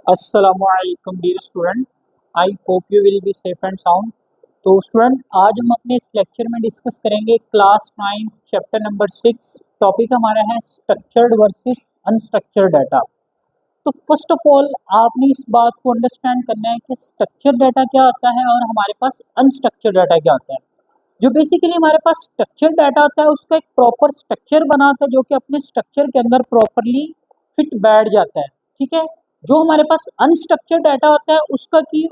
Assalamualaikum dear student. I hope you will be safe and sound. तो student आज हम अपने इस लेक्चर में डिस्कस करेंगे क्लास 9 चैप्टर नंबर 6। टॉपिक हमारा है स्ट्रक्चर्ड वर्सेस अनस्ट्रक्चर्ड डाटा। तो फर्स्ट ऑफ ऑल आपने इस बात को अंडरस्टैंड करना है कि स्ट्रक्चर्ड डाटा क्या होता है और हमारे पास अनस्ट्रक्चर्ड डाटा क्या होता है। जो बेसिकली हमारे पास स्ट्रक्चर्ड डाटा होता है उसका एक प्रॉपर स्ट्रक्चर बना होता है जो कि अपने स्ट्रक्चर के अंदर प्रॉपरली फिट बैठ जाता है। ठीक है। जो हमारे पास अनस्ट्रक्चर्ड डाटा होता है उसका की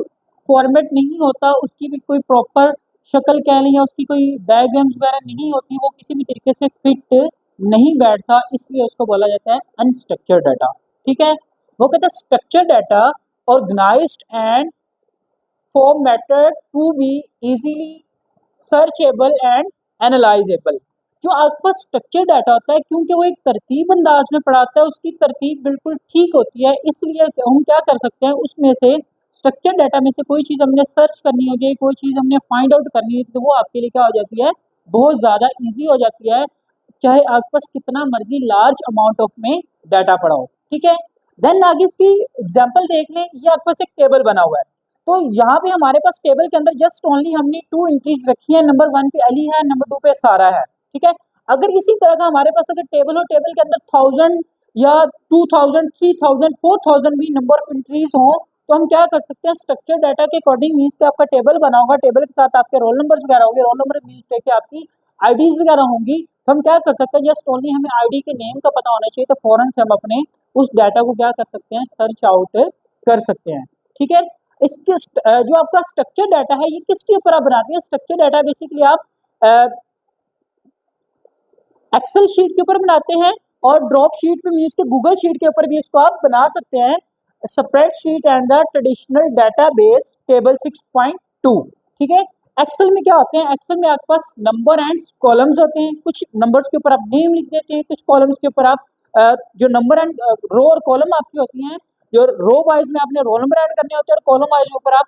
फॉर्मेट नहीं होता, उसकी भी कोई प्रॉपर शक्ल कह लें या उसकी कोई डायग्राम्स वगैरह नहीं होती, वो किसी भी तरीके से फिट नहीं बैठता, इसलिए उसको बोला जाता है अनस्ट्रक्चर्ड डाटा। ठीक है। वो कहते हैं structured data organised and formatted to be easily searchable and analysable. जो आपके पास स्ट्रक्चर डाटा होता है क्योंकि वो एक तरतीब अंदाज में पढ़ाता है, उसकी तरतीब बिल्कुल ठीक होती है, इसलिए हम क्या कर सकते हैं उसमें से स्ट्रक्चर डाटा में से कोई चीज़ हमने सर्च करनी होगी, कोई चीज़ हमने फाइंड आउट करनी है तो वो आपके लिए क्या हो जाती है, बहुत ज़्यादा ईजी हो जाती है, चाहे आपके पास कितना मर्जी लार्ज अमाउंट ऑफ में डाटा पड़ा हो। ठीक है। देन आगे इसकी एग्जाम्पल देख लें। ये आपके पास एक टेबल बना हुआ है, तो यहाँ पे हमारे पास टेबल के अंदर जस्ट ओनली हमने 2 एंट्रीज रखी है, नंबर 1 पे अली है, नंबर 2 पे सारा है। ठीक है। अगर इसी तरह का हमारे पास अगर टेबल हो, टेबल के अंदर 1000 या 2000 3000 4000 भी नंबर ऑफ एंट्रीज हो, तो हम क्या कर सकते हैं स्ट्रक्चर डाटा के अकॉर्डिंग मीन्स कि आपका टेबल बना होगा, टेबल के साथ आपके रोल नंबर वगैरह होंगे, रोल नंबर मीन्स कि आपकी आईडीज वगैरह होंगी, तो हम क्या कर सकते हैं जस्ट ओनली हमें आईडी के नेम का पता होना चाहिए, तो फौरन से हम अपने उस डाटा को क्या कर सकते हैं, सर्च आउट कर सकते हैं। ठीक है। इसके जो आपका स्ट्रक्चर डाटा है ये किसके ऊपर आप बनाते हैं, स्ट्रक्चर डाटा बेसिकली आप एक्सेल शीट के ऊपर बनाते हैं और ड्रॉप शीट पे मीन्स के गूगल शीट के ऊपर भी इसको आप बना सकते हैं। Spread sheet and the traditional database table 6.2। ठीक है। एक्सेल में क्या होते हैं, एक्सेल में आपके पास नंबर एंड कॉलम्स होते हैं, कुछ नंबर्स के ऊपर आप नेम लिख देते हैं, कुछ कॉलम्स के ऊपर आप जो नंबर एंड रो और कॉलम आपकी होती हैं, जो रो वाइज में आपने रोल नंबर ऐड करने होते हैं और कॉलम वाइज ऊपर आप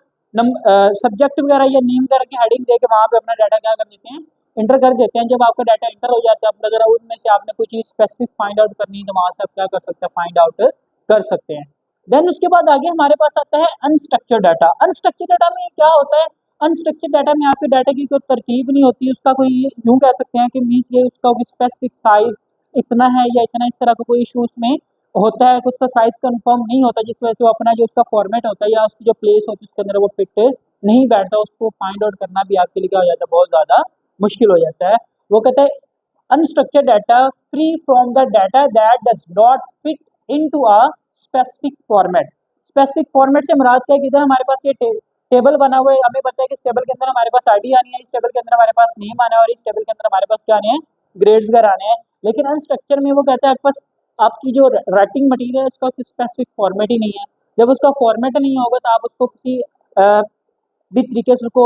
सब्जेक्ट वगैरह या नेम वगैरह की हेडिंग दे के वहां पे अपना डाटा क्या कर देते हैं, इंटर कर देते हैं। जब आपका डाटा इंटर हो जाता है, अगर उनमें से आपने कोई चीज स्पेसिफिक फाइंड आउट करनी है तो वहां से आप क्या कर सकते हैं, फाइंड आउट कर सकते हैं। देन उसके बाद आगे हमारे पास आता है अनस्ट्रक्चर्ड डाटा। अनस्ट्रक्चर्ड डाटा में क्या होता है, अनस्ट्रक्चर्ड डाटा में आपके डाटा की कोई तरतीब नहीं होती, उसका कोई यूं कह सकते हैं कि मीन्स ये उसका कोई स्पेसिफिक साइज इतना है या इतना, इस तरह का कोई इशू उसमें होता है, उसका साइज कंफर्म नहीं होता, जिस वजह से वो अपना जो उसका फॉर्मेट होता है या उसकी जो प्लेस होती है उसके अंदर वो फिट नहीं बैठता, उसको फाइंड आउट करना भी आपके लिए क्या हो जाता है, बहुत ज्यादा मुश्किल हो जाता है। वो कहता है unstructured data free from the data that does not fit into a specific format. Specific format से मुराद क्या है कि इधर हमारे पास ये टेबल बना हुआ है, हमें पता है कि इस टेबल के अंदर हमारे पास आईडी आनी है, इस टेबल के अंदर हमारे पास नेम आना है और इस टेबल के अंदर हमारे पास क्या आने हैं, ग्रेड्स वगैरह आने हैं। लेकिन अनस्ट्रक्चर में वो कहता है आपके पास आपकी जो राइटिंग मटेरियल है उसका स्पेसिफिक फॉर्मेट ही नहीं है। जब उसका फॉर्मेट नहीं होगा तो आप उसको किसी भी तरीके से उसको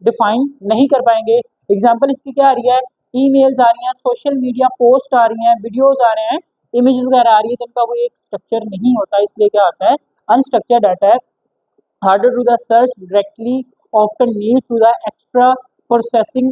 डिफाइन नहीं कर पाएंगे। एग्जाम्पल इसकी क्या आ रही है, ईमेल्स आ रही हैं, सोशल मीडिया पोस्ट आ रही हैं, वीडियोस आ रहे हैं, इमेजेस वगैरह आ रही है, तो उनका कोई एक स्ट्रक्चर नहीं होता, इसलिए क्या आता है अनस्ट्रक्चर्ड डाटा है। harder to the search directly, often needs to the extra processing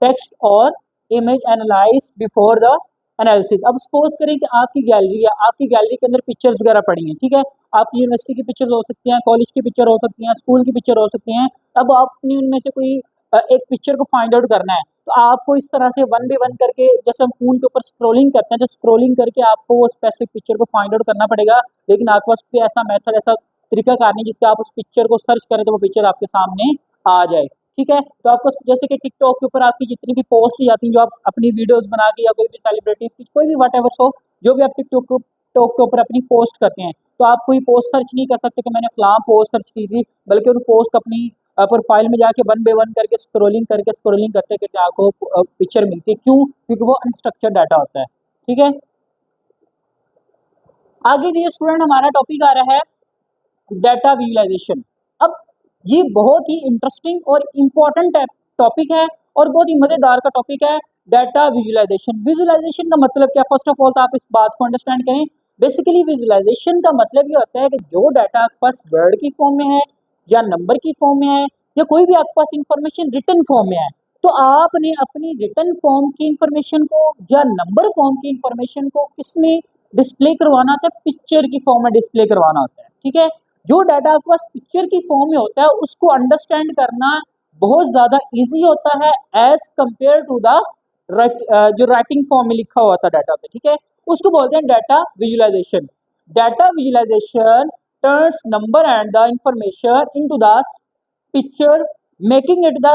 text or image analyze before the analysis। अब सपोज करें कि आपकी गैलरी है, आपकी गैलरी के अंदर पिक्चर्स वगैरह पड़ी हैं। ठीक है। आपकी यूनिवर्सिटी की पिक्चर्स हो सकती हैं, कॉलेज की पिक्चर हो सकती हैं, स्कूल की पिक्चर हो सकती हैं। अब आपने उनमें से कोई एक पिक्चर को फाइंड आउट करना है, तो आपको इस तरह से वन बाय वन करके, जैसे हम फोन के ऊपर स्क्रॉलिंग करते हैं, तो स्क्रॉलिंग करके आपको वो स्पेसिफिक पिक्चर को फाइंड आउट करना पड़ेगा। लेकिन आपके पास कोई ऐसा मेथड, ऐसा तरीका कार नहीं जिससे आप उस पिक्चर को सर्च करें तो वो पिक्चर आपके सामने आ जाए। ठीक है। तो आपको जैसे कि टिकटॉक के ऊपर आपकी जितनी भी पोस्ट जाती हैं, जो आप अपनी वीडियोस बना के या कोई भी सेलिब्रिटीज की कोई भी वट एवर हो, जो भी आप टिकटॉक के ऊपर अपनी पोस्ट करते हैं, तो आप कोई पोस्ट सर्च नहीं कर सकते कि मैंने फलां पोस्ट सर्च की थी, बल्कि उन पोस्ट अपनी प्रोफाइल में जाके वन बाय वन करके स्क्रोलिंग करते करते आपको पिक्चर मिलती है। क्यों? क्योंकि वो अनस्ट्रक्चर्ड डाटा होता है। ठीक है। आगे दिए स्टूडेंट हमारा टॉपिक आ रहा है डाटा विजुअलाइजेशन। अब ये बहुत ही इंटरेस्टिंग और इम्पोर्टेंट टॉपिक है और बहुत ही मजेदार का टॉपिक है डाटा विजुअलाइजेशन। विजुअलाइजेशन का मतलब क्या, फर्स्ट ऑफ ऑल तो आप इस बात को अंडरस्टैंड करें। बेसिकली विजुअलाइजेशन का मतलब ये होता है कि जो डाटा आपके पास वर्ड की फॉर्म में है या नंबर की फॉर्म में है या कोई भी आपके पास इंफॉर्मेशन रिटन फॉर्म में है, तो आपने अपनी रिटन फॉर्म की इंफॉर्मेशन को या नंबर फॉर्म की इंफॉर्मेशन को किसमें डिस्प्ले करवाना होता है, पिक्चर की फॉर्म में डिस्प्ले करवाना होता है। ठीक है। जो डाटा आपके पास पिक्चर की फॉर्म में होता है उसको अंडरस्टैंड करना बहुत ज्यादा इजी होता है एज कंपेयर टू द जो राइटिंग फॉर्म में लिखा हुआ था डाटा पे, ठीक है। उसको बोलते हैं data visualization. Data visualization turns number and the information into the picture, making it the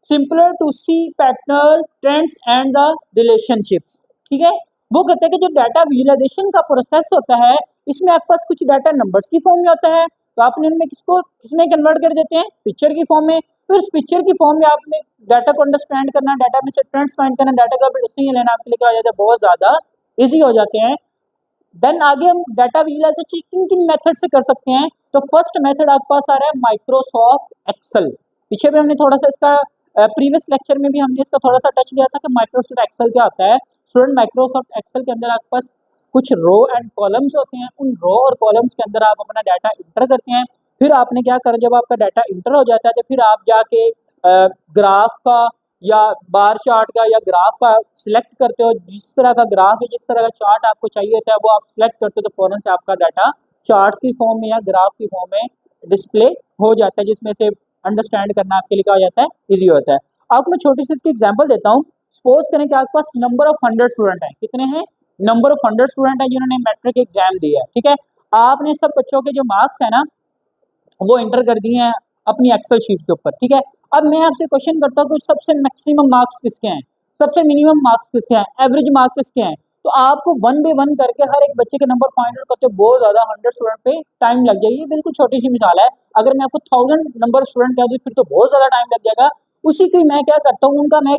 simpler to see pattern, trends and the relationships, ठीक है। वो कहते हैं कि जो डाटा विजुअलाइजेशन का प्रोसेस होता है इसमें आपके पास कुछ डाटा नंबर्स की फॉर्म में होता है, तो आपने उनमें किसको किसमें कन्वर्ट कर देते हैं, पिक्चर की फॉर्म में। फिर उस पिक्चर की फॉर्म में आपने डाटा को अंडरस्टैंड करना, डाटा में से ट्रेंड्स फाइंड करना, डाटा का डिसीजन लेना आपके लिए क्या हो जाता है, बहुत ज्यादा इजी हो जाते हैं। देन आगे हम डाटा विजुअलाइजेशन किन किन मेथड से कर सकते हैं, तो फर्स्ट मेथड आपके पास आ रहा है माइक्रोसॉफ्ट एक्सेल। पीछे भी हमने थोड़ा सा इसका प्रीवियस लेक्चर में भी हमने इसका थोड़ा सा टच किया था कि माइक्रोसॉफ्ट एक्सेल क्या होता है। स्टूडेंट, माइक्रोसॉफ्ट एक्सेल के अंदर आपके पास कुछ रो एंड कॉलम्स होते हैं, उन रो और कॉलम्स के अंदर आप अपना डाटा इंटर करते हैं। फिर आपने क्या करा, जब आपका डाटा इंटर हो जाता है तो फिर आप जाके ग्राफ का या बार चार्ट का या ग्राफ का सिलेक्ट करते हो। जिस तरह का ग्राफ है, जिस तरह का चार्ट आपको चाहिए होता है वो आप सिलेक्ट करते हो, तो फौरन से आपका डाटा चार्ट्स की फॉर्म में या ग्राफ की फॉर्म में डिस्प्ले हो जाता है, जिसमें से अंडरस्टैंड करना आपके लिए क्या हो जाता है, इजी होता है। आपको मैं छोटी सी इसकी एग्जांपल देता हूँ। सपोज करें कि आपके पास नंबर ऑफ 100 स्टूडेंट हैं। कितने हैं? नंबर ऑफ 100 स्टूडेंट हैं जिन्होंने मैट्रिक एग्जाम दिया है, ठीक है। आपने सब बच्चों के जो मार्क्स है ना वो एंटर कर दिए हैं अपनी एक्सेल शीट के ऊपर, ठीक है। अब मैं आपसे क्वेश्चन करता हूँ कि सबसे मैक्सिमम मार्क्स किसके हैं, सबसे मिनिमम मार्क्स किसके हैं, एवरेज मार्क्स किसके हैं। तो आपको वन बाय वन करके हर एक बच्चे के नंबर फाइंड आउट करते बहुत ज्यादा 100 स्टूडेंट पे टाइम लग जाएगी। ये बिल्कुल छोटी सी मिसाल है। अगर मैं आपको 1000 नंबर स्टूडेंट कह दूँ फिर तो बहुत ज्यादा टाइम लग जाएगा। उसी की मैं क्या करता हूँ, उनका मैं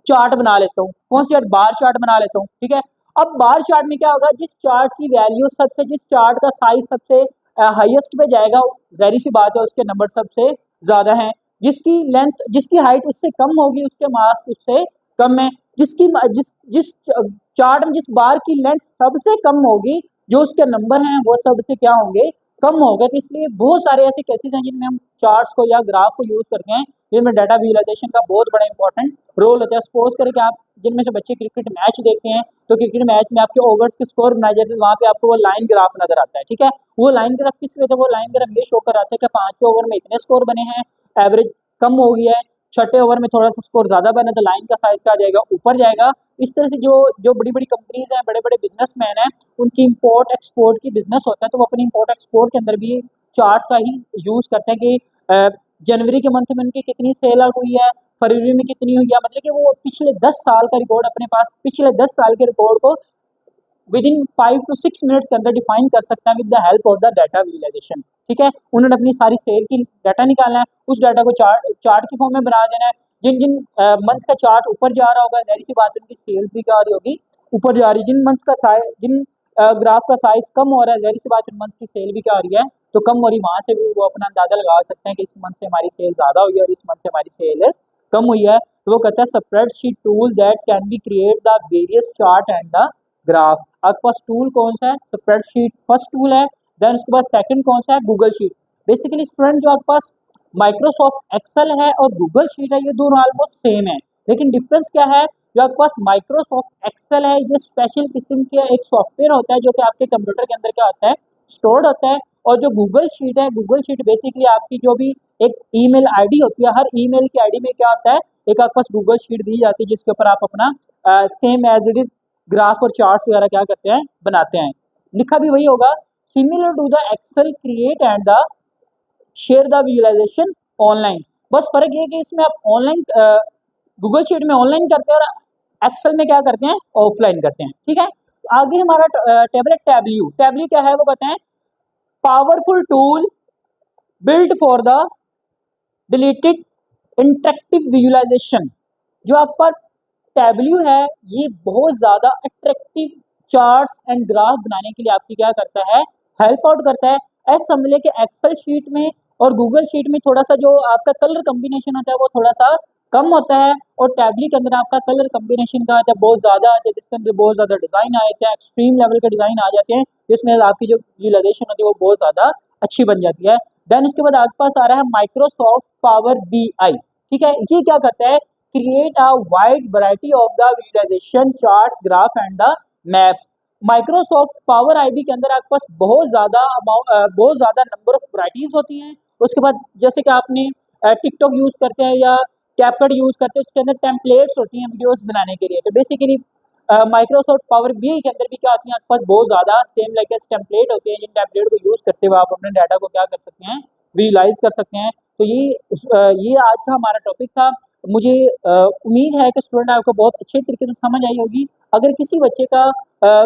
चार्ट बना लेता हूँ। कौन सी चार्ट? बार चार्ट बना लेता हूँ, ठीक है। अब बार चार्ट में क्या होगा, जिस चार्ट की वैल्यू सबसे, जिस चार्ट का साइज सबसे हाईएस्ट पे जाएगा, जाहिर सी बात है उसके नंबर सबसे ज्यादा हैं। जिसकी लेंथ, जिसकी हाइट उससे कम होगी उसके मार्क्स उससे कम है। जिसकी जिस जिस चार्ट में जिस बार की लेंथ सबसे कम होगी, जो उसके नंबर हैं वो सबसे क्या होंगे, कम होंगे। तो इसलिए बहुत सारे ऐसे केसेस हैं जिनमें हम चार्ट्स को या ग्राफ को यूज करते हैं, जिनमें डाटा विजुअलाइजेशन का बहुत बड़ा इंपॉर्टेंट रोल होता है। सपोज करें कि आप जिनमें से बच्चे क्रिकेट मैच देखते हैं, तो क्रिकेट मैच में आपके ओवर्स के स्कोर बनाए जाते हैं, वहाँ पे आपको वो लाइन ग्राफ नजर आता है, ठीक है। वो लाइन ग्राफ किस वजह से, वो लाइन ग्राफ ये शो कराता है कि 5वें ओवर में इतने स्कोर बने हैं, एवरेज कम हो गया है, छठे ओवर में थोड़ा सा स्कोर ज्यादा बना तो लाइन का साइज क्या जाएगा, ऊपर जाएगा। इस तरह से जो जो बड़ी बड़ी कंपनीज हैं, बड़े बड़े बिजनेसमैन हैं, उनकी इंपोर्ट एक्सपोर्ट की बिजनेस होता है, तो वो अपनी इंपोर्ट एक्सपोर्ट के अंदर भी चार्ट्स का ही यूज करते हैं कि जनवरी के मंथ में उनकी कितनी सेल आउट हुई है, फरवरी में कितनी हुई है। मतलब कि वो पिछले 10 साल का रिकॉर्ड अपने पास, पिछले 10 साल के रिकॉर्ड को विद इन 5 to 6 मिनट्स के अंदर डिफाइन कर सकता है with the help of the data visualization, ठीक है। उन्होंने अपनी सारी सेल की डाटा निकालना है, उस डाटा को चार्ट की फॉर्म में बना देना है। जिन जिन मंथ का चार्ट ऊपर जा रहा होगा, जाहिर सी बात है उनकी सेल्स भी क्या आ रही होगी, ऊपर जा रही है। जिन मंथ का साइज, जिन ग्राफ का साइज कम हो रहा है, जाहिर सी बात है मंथ की सेल भी क्या आ रही है, तो कम हो रही। वहां से भी वो अपना अंदाजा लगा सकते हैं कि इस मंथ से हमारी सेल ज्यादा हुई है और इस मंथ से हमारी सेल कम हुई है। तो वो कहता है spreadsheet tool that can be create the various chart and the graph. आपके पास टूल कौन सा है? स्प्रेडशीट फर्स्ट टूल है। देन उसके बाद सेकंड कौन सा है? Google sheet. बेसिकली स्टूडेंट जो आपके पास माइक्रोसॉफ्ट एक्सेल है और गूगल शीट है, ये दोनों ऑलमोस्ट सेम है, लेकिन डिफरेंस क्या है, जो आपके पास माइक्रोसॉफ्ट एक्सेल है ये स्पेशल किस्म का एक सॉफ्टवेयर होता है जो कि आपके कंप्यूटर के अंदर क्या होता है, स्टोर्ड होता है। और जो गूगल शीट है, गूगल शीट बेसिकली आपकी जो भी एक ईमेल आईडी होती है, हर ईमेल की आईडी में क्या होता है, एक आपके पास गूगल शीट दी जाती है जिसके ऊपर आप अपना same as it is graph और चार्ट वगैरह क्या करते हैं, बनाते हैं। लिखा भी वही होगा, similar to the Excel create and the share the visualization online. बस फर्क ये है कि इसमें आप ऑनलाइन, गूगल शीट में ऑनलाइन करते हैं और एक्सेल में क्या करते हैं, ऑफलाइन करते हैं, ठीक है। आगे हमारा टेबल है टैबल्यू। टैबल्यू क्या है वो कहते हैं, powerful tool build for the detailed interactive visualization. जो आपके पास टैबल्यू है ये बहुत ज्यादा अट्रैक्टिव चार्ट्स एंड ग्राफ बनाने के लिए आपकी क्या करता है, हेल्प आउट करता है। ऐसा समझ लें कि एक्सेल शीट में और गूगल शीट में थोड़ा सा जो आपका कलर कॉम्बिनेशन होता है वो थोड़ा सा कम होता है, और टैबली के अंदर आपका कलर कॉम्बिनेशन का आता है बहुत ज्यादा आता है, जिसके अंदर बहुत ज्यादा डिजाइन आ जाते हैं, एक्सट्रीम लेवल के डिजाइन आ जाते हैं, जिसमें आपकी जो विजुअलाइजेशन होती है वो बहुत ज्यादा अच्छी बन जाती है। देन उसके बाद आपके पास आ रहा है माइक्रोसॉफ्ट पावर BI, ठीक है। ये क्या करता है, create a wide variety of the visualization charts graph and the maps. Microsoft Power BI के अंदर आपके पास बहुत ज़्यादा नंबर ऑफ वराइटीज़ होती हैं। उसके बाद जैसे कि आपने टिकटॉक यूज़ करते हैं या कैपकट यूज़ करते हैं, उसके अंदर टेम्पलेट्स होती हैं वीडियोस बनाने के लिए। तो बेसिकली माइक्रोसॉफ्ट पावर बीआई के अंदर भी क्या होती हैं, आपके पास बहुत ज़्यादा सेम लाइक एस टेम्पलेट होते हैं, जिन टेम्पलेट को यूज़ करते हुए आप अपने डाटा को क्या कर सकते हैं, विजुलाइज कर सकते हैं। तो ये आज का हमारा टॉपिक था। मुझे उम्मीद है कि स्टूडेंट आपको बहुत अच्छे तरीके से समझ आई होगी। अगर किसी बच्चे का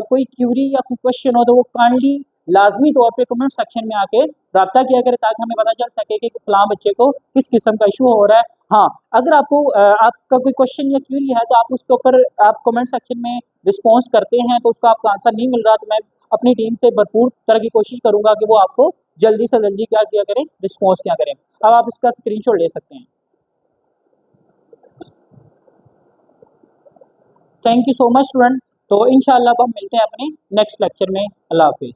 कोई क्यूरी या कोई क्वेश्चन हो तो वो काइंडली लाजमी तौर पे कमेंट सेक्शन में आके रब्ता किया करें, ताकि हमें पता चल सके कि फलां बच्चे को किस किस्म का इशू हो रहा है। हाँ, अगर आपका कोई क्वेश्चन या क्यूरी है तो आप उसके ऊपर आप कमेंट सेक्शन में रिस्पॉन्स करते हैं तो उसका आपका आंसर नहीं मिल रहा, तो मैं अपनी टीम से भरपूर तरह की कोशिश करूंगा कि वो आपको जल्दी से जल्दी क्या किया करें, रिस्पॉन्स क्या करें। अब आप इसका स्क्रीनशॉट ले सकते हैं। Thank you so much student. तो इंशाल्लाह अब हम मिलते हैं अपने नेक्स्ट लेक्चर में। अल्लाह हाफिज़।